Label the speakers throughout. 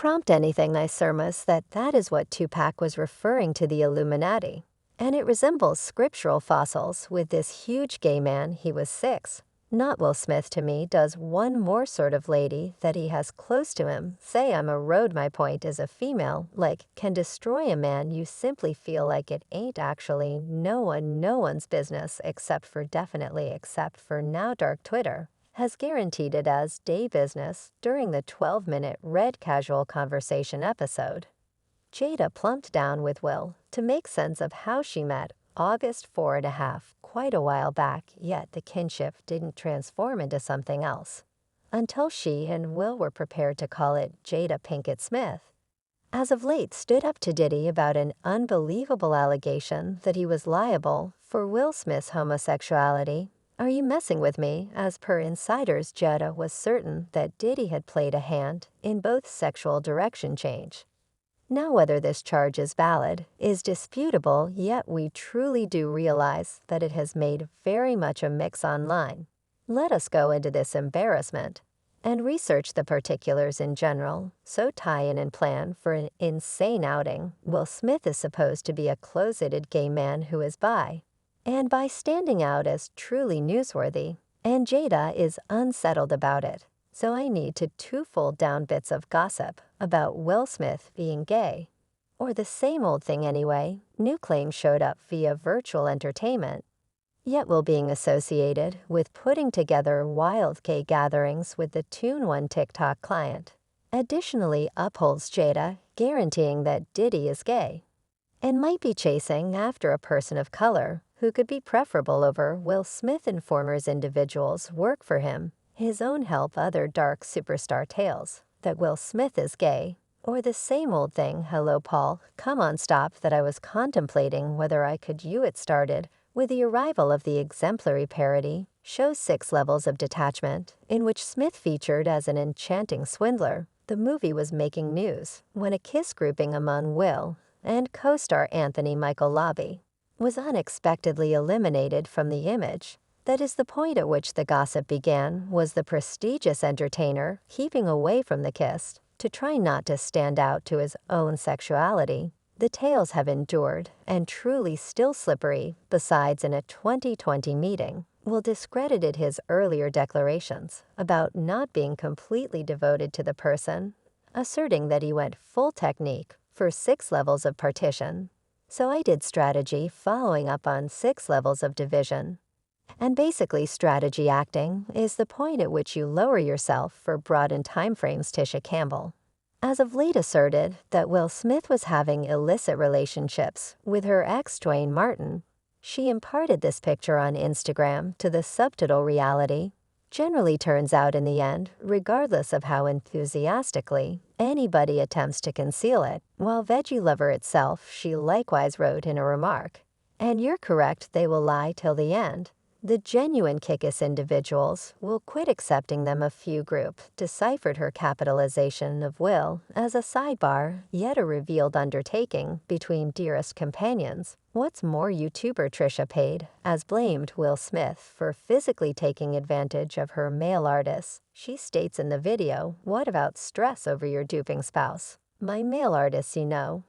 Speaker 1: prompt anything I surmise that is what Tupac was referring to the Illuminati. And it resembles scriptural fossils with this huge gay man. He was 6. Not Will Smith to me does one more sort of lady that he has close to him say I'm a road. My point is a female, like, can destroy a man. You simply feel like it ain't actually no one's business except for now dark Twitter has guaranteed it as day business during the 12-minute Red Casual Conversation episode. Jada plumped down with Will to make sense of how she met August 4.5, quite a while back, yet the kinship didn't transform into something else until she and Will were prepared to call it Jada Pinkett Smith. As of late stood up to Diddy about an unbelievable allegation that he was liable for Will Smith's homosexuality. Are you messing with me? As per insiders, Jada was certain that Diddy had played a hand in both sexual direction change. Now whether this charge is valid is disputable, yet we truly do realize that it has made very much a mix online. Let us go into this embarrassment and research the particulars in general, so tie in and plan for an insane outing. Will Smith is supposed to be a closeted gay man who is bi, and by standing out as truly newsworthy, and Jada is unsettled about it. So I need to twofold down bits of gossip about Will Smith being gay. Or the same old thing anyway, new claims showed up via virtual entertainment, yet Will being associated with putting together wild gay gatherings with the Tune One TikTok client. Additionally upholds Jada, guaranteeing that Diddy is gay and might be chasing after a person of color who could be preferable over Will Smith. Informers individuals work for him. His own help other dark superstar tales that Will Smith is gay, or the same old thing. Hello Paul, come on stop that I was contemplating whether I could. It started with the arrival of the exemplary parody show 6 Levels of Detachment, in which Smith featured as an enchanting swindler. The movie was making news when a kiss grouping among Will and co-star Anthony Michael Lobby was unexpectedly eliminated from the image. That is the point at which the gossip began. Was the prestigious entertainer keeping away from the kiss to try not to stand out to his own sexuality? The tales have endured and truly still slippery. Besides, in a 2020 meeting, Will discredited his earlier declarations about not being completely devoted to the person, asserting that he went full technique for 6 levels of partition. So I did strategy following up on 6 levels of division. And basically strategy acting is the point at which you lower yourself for broadened timeframes. Tisha Campbell as of late asserted that Will Smith was having illicit relationships with her ex Dwayne Martin. She imparted this picture on Instagram to the subtitle reality generally turns out in the end, regardless of how enthusiastically anybody attempts to conceal it. While Veggie Lover itself, she likewise wrote in a remark, and you're correct, they will lie till the end. The genuine kick-ass individuals will quit accepting them. A few group deciphered her capitalization of Will as a sidebar, yet a revealed undertaking between dearest companions. What's more, YouTuber Trisha Payne has blamed Will Smith for physically taking advantage of her male artists. She states in the video, "What about stress over your duping spouse? My male artists,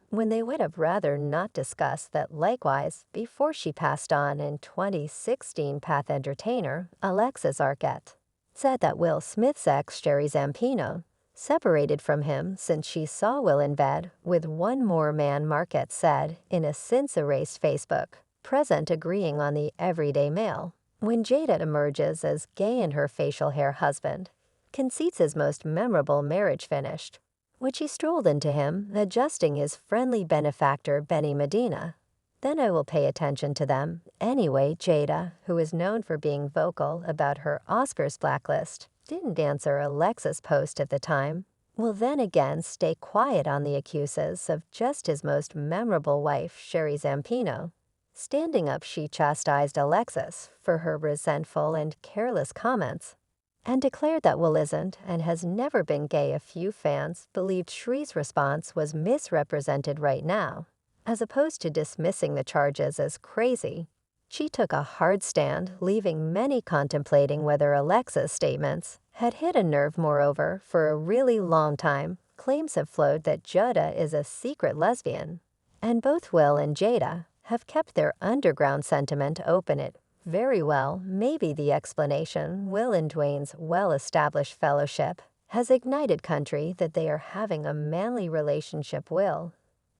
Speaker 1: when they would have rather not discussed that." Likewise, before she passed on in 2016, Path entertainer Alexis Arquette said that Will Smith's ex Sherry Zampino separated from him since she saw Will in bed with one more man. Marquette said in a since-erased Facebook present, agreeing on the everyday male. When Jada emerges as gay and her facial hair husband concedes his most memorable marriage finished, which he strolled into him, adjusting his friendly benefactor Benny Medina. Then I will pay attention to them. Anyway, Jada, who is known for being vocal about her Oscars blacklist, didn't answer Alexa's post at the time. Will then again stay quiet on the accuses of just his most memorable wife, Sherry Zampino. Standing up, she chastised Alexis for her resentful and careless comments, and declared that Will isn't and has never been gay. A few fans believed Sherry's response was misrepresented right now, as opposed to dismissing the charges as crazy. She took a hard stand, leaving many contemplating whether Alexa's statements had hit a nerve. Moreover, for a really long time, claims have flowed that Jada is a secret lesbian, and both Will and Jada have kept their underground sentiment open. It very well may be the explanation Will and Dwayne's well-established fellowship has ignited country that they are having a manly relationship. Will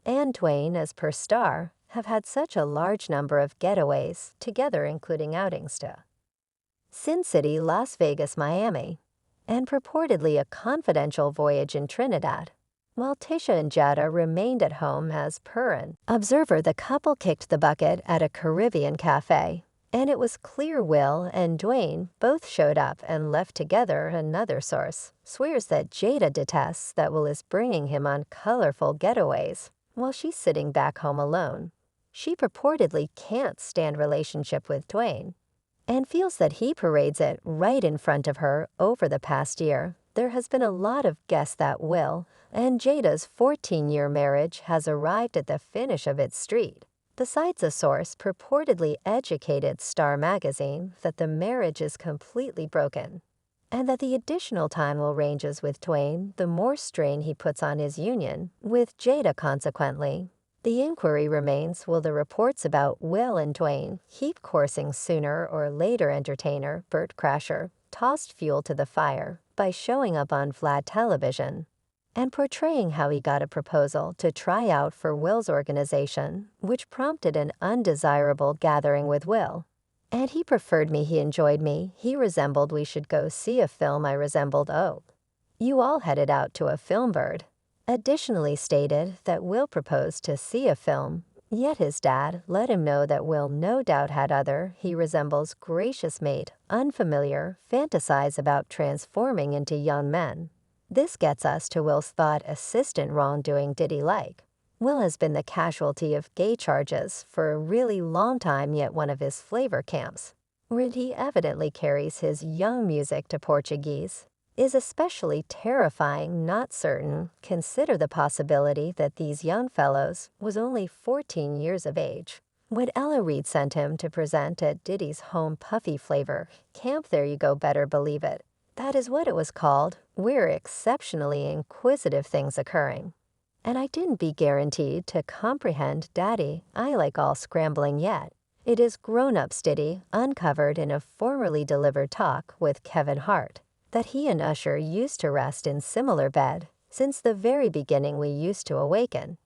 Speaker 1: and Dwayne, as per Star, have had such a large number of getaways together, including outings to Sin City, Las Vegas, Miami, and purportedly a confidential voyage in Trinidad. While Tisha and Jada remained at home. As per an observer, the couple kicked the bucket at a Caribbean cafe, and it was clear Will and Dwayne both showed up and left together. Another source swears that Jada detests that Will is bringing him on colorful getaways while she's sitting back home alone. She purportedly can't stand relationship with Dwayne and feels that he parades it right in front of her. Over the past year, there has been a lot of guess that Will and Jada's 14-year marriage has arrived at the finish of its street. Besides, a source purportedly educated Star magazine that the marriage is completely broken, and that the additional time will ranges with Dwayne, the more strain he puts on his union with Jada. Consequently, the inquiry remains, will the reports about Will and Dwayne keep coursing sooner or later? Entertainer Bert Crasher tossed fuel to the fire by showing up on Vlad television and portraying how he got a proposal to try out for Will's organization, which prompted an undesirable gathering with Will. And he preferred me, he enjoyed me, he resembled, we should go see a film, I resembled, oh. You all headed out to a film. Bird additionally stated that Will proposed to see a film, yet his dad let him know that Will no doubt had other, he resembles, gracious mate, unfamiliar, fantasize about transforming into young men. This gets us to Will's thought assistant wrongdoing. Diddy like. Will has been the casualty of gay charges for a really long time, yet one of his flavor camps, where he evidently carries his young music to Portuguese, is especially terrifying. Not certain. Consider the possibility that these young fellows was only 14 years of age when Ella Reed sent him to present at Diddy's home puffy flavor camp. There you go, better believe it. That is what it was called. We're exceptionally inquisitive things occurring. And I didn't be guaranteed to comprehend Daddy. I like all scrambling yet. It is grown-ups. Diddy uncovered in a formerly delivered talk with Kevin Hart that he and Usher used to rest in similar bed. Since the very beginning we used to awaken.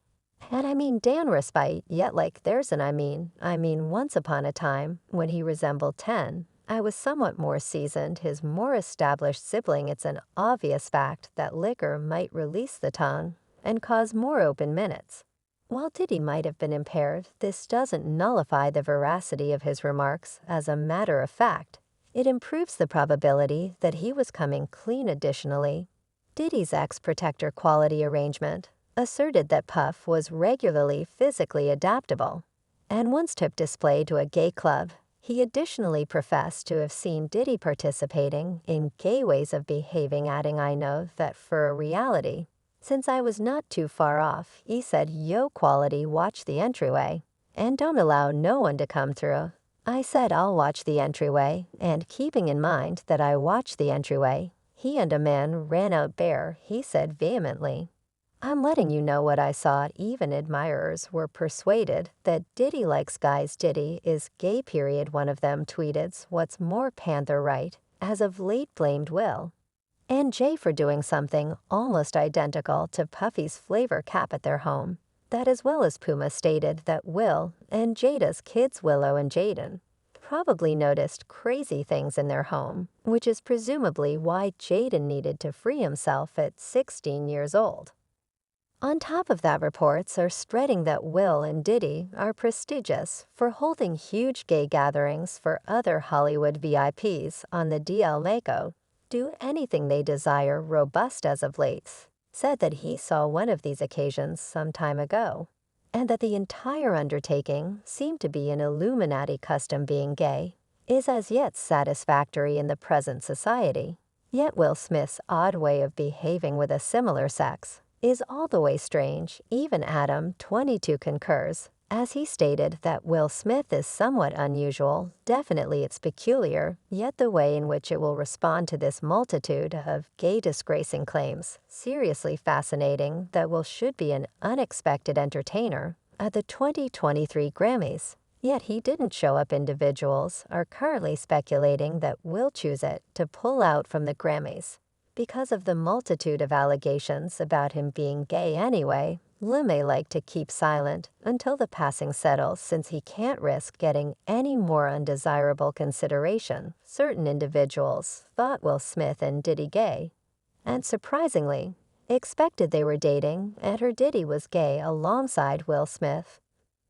Speaker 1: And I mean Dan respite, yet like there's an I mean once upon a time when he resembled 10. I was somewhat more seasoned, his more established sibling. It's an obvious fact that liquor might release the tongue and cause more open minutes. While Diddy might have been impaired, this doesn't nullify the veracity of his remarks. As a matter of fact, it improves the probability that he was coming clean. Additionally, Diddy's ex-protector quality arrangement asserted that Puff was regularly physically adaptable and once took display to a gay club. He additionally professed to have seen Diddy participating in gay ways of behaving, adding, I know that for a reality, since I was not too far off. He said, yo quality, watch the entryway and don't allow no one to come through. I said I'll watch the entryway, and keeping in mind that I watched the entryway, he and a man ran out bare, he said vehemently. I'm letting you know what I saw. Even admirers were persuaded that Diddy likes guys. Diddy is gay. Period. One of them tweeted, what's more Panther right, as of late blamed Will and Jay for doing something almost identical to Puffy's flavor cap at their home. That, as well as Puma, stated that Will and Jada's kids Willow and Jaden probably noticed crazy things in their home, which is presumably why Jaden needed to free himself at 16 years old. On top of that, reports are spreading that Will and Diddy are prestigious for holding huge gay gatherings for other Hollywood VIPs on the DL. Mako do anything they desire. Robust, as of late, said that he saw one of these occasions some time ago, and that the entire undertaking seemed to be an Illuminati custom. Being gay is as yet satisfactory in the present society, yet Will Smith's odd way of behaving with a similar sex is all the way strange. Even Adam 22 concurs, as he stated that Will Smith is somewhat unusual, definitely it's peculiar, yet the way in which it will respond to this multitude of gay-disgracing claims, seriously fascinating that Will should be an unexpected entertainer at the 2023 Grammys. Yet he didn't show up. Individuals are currently speculating that Will choose it to pull out from the Grammys. Because of the multitude of allegations about him being gay anyway, Will may like to keep silent until the passing settles since he can't risk getting any more undesirable consideration. Certain individuals thought Will Smith and Diddy gay, and surprisingly, expected they were dating and her Diddy was gay alongside Will Smith.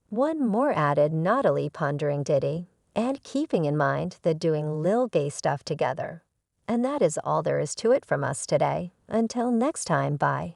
Speaker 1: One more added naughtily pondering Diddy and keeping in mind that doing lil gay stuff together. And that is all there is to it from us today. Until next time, bye.